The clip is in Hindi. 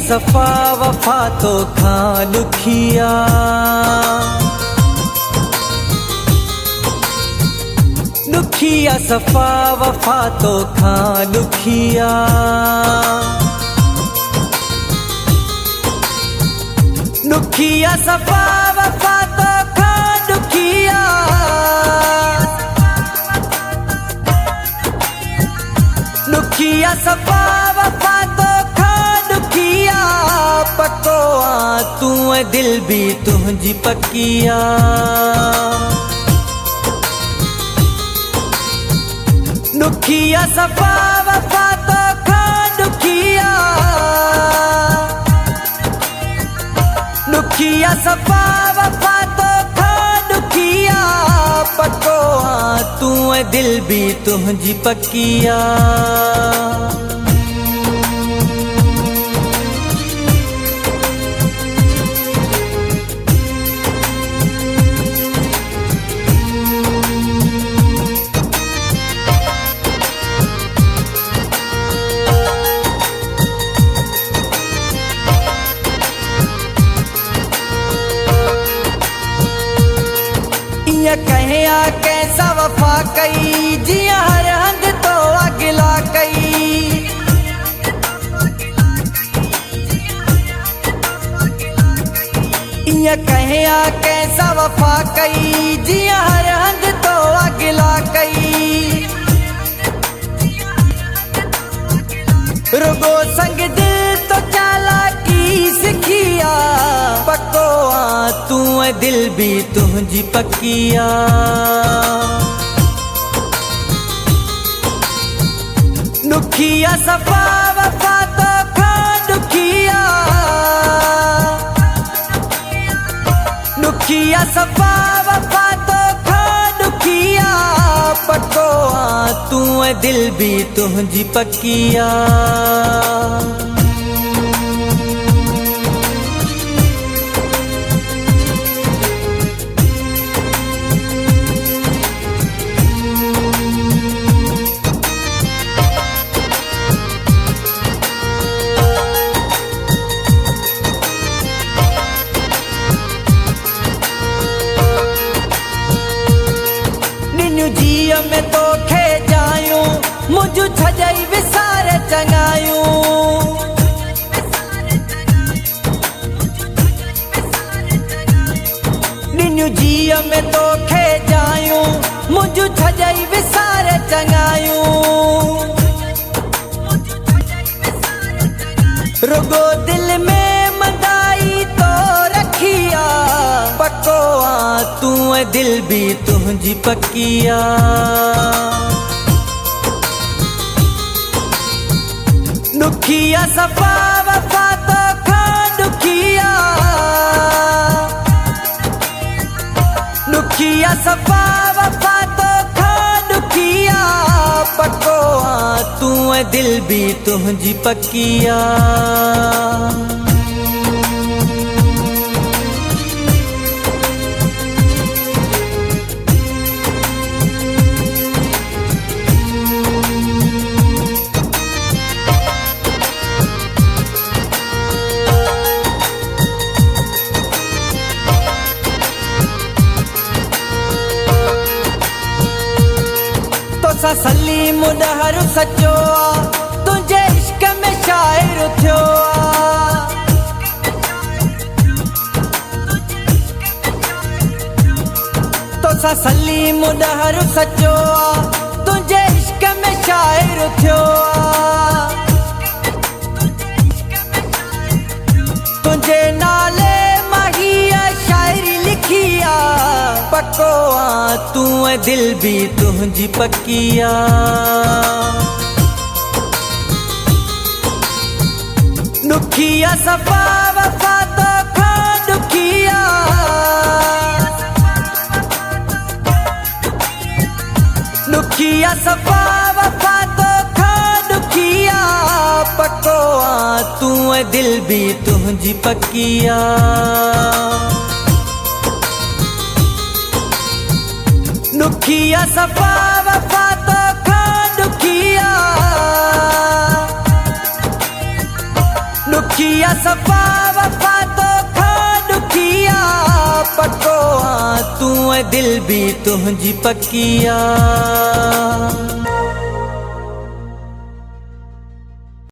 सफा वफा तो खां दुखिया, दुखिया सफा वफा तो खां दुखिया, दुखिया सफा वफा तो खां दुखिया, दुखिया सफा वफा तो खां दुखिया, पक्को आ तू दिल भी तुझी पकिया, दुखिया सफा वफा तो खां दुखिया, दुखिया सफा वफा तो खां दुखिया, पक्को आ तू दिल भी तुझी पकिया। कहे आ कैसा वफा कई, जिया हर हंग तो अगला कई, कहे आ कैसा वफा कई, जिया हर हंग तो अगला कई, रुगो संग दिल तो चाला की सिखिया, पक्को आ तू दिल भी तुझी पकिया, दुखिया सफा वफा तो खां दुखिया, दुखिया सफा वफा तो खां दुखिया, पक्को आ तू दिल भी तुझी पकिया। जिया में तो खे जायूं, मुझू छजाई विसार चंगायूं, निन्यू जिया में तो खे जायूं, मुझू छजाई विसार चंगायूं, रुगो दिल में मदाई तो रखिया, पक्को आ तू दिल भी तुझी पकिया, दुखिया सफा वफा तो खां दुखिया, दुखिया सफा वफा तो खां दुखिया, पक्को आ तू दिल भी तुझी पकिया। सलीम डहर सचो आ, तुझे इश्क में शायर थियो आ, तो सलीम डहर सचो आ, तुझे इश्क में शायर थियो आ, तुझे नाले माहिया शायरी लिखिया, पक्को आ तू दिल भी तुझी पकिया, दुखिया सफा वफा तो खां दुखिया, दुखिया सफा वफा तो खां दुखिया, पक्को आ तू दिल भी तुझी पकिया, दुखिया सफा वफा तो खां दुखिया, अखिया सफा वफा तो खा दुखिया पको तू दिल भी तुझी पकिया।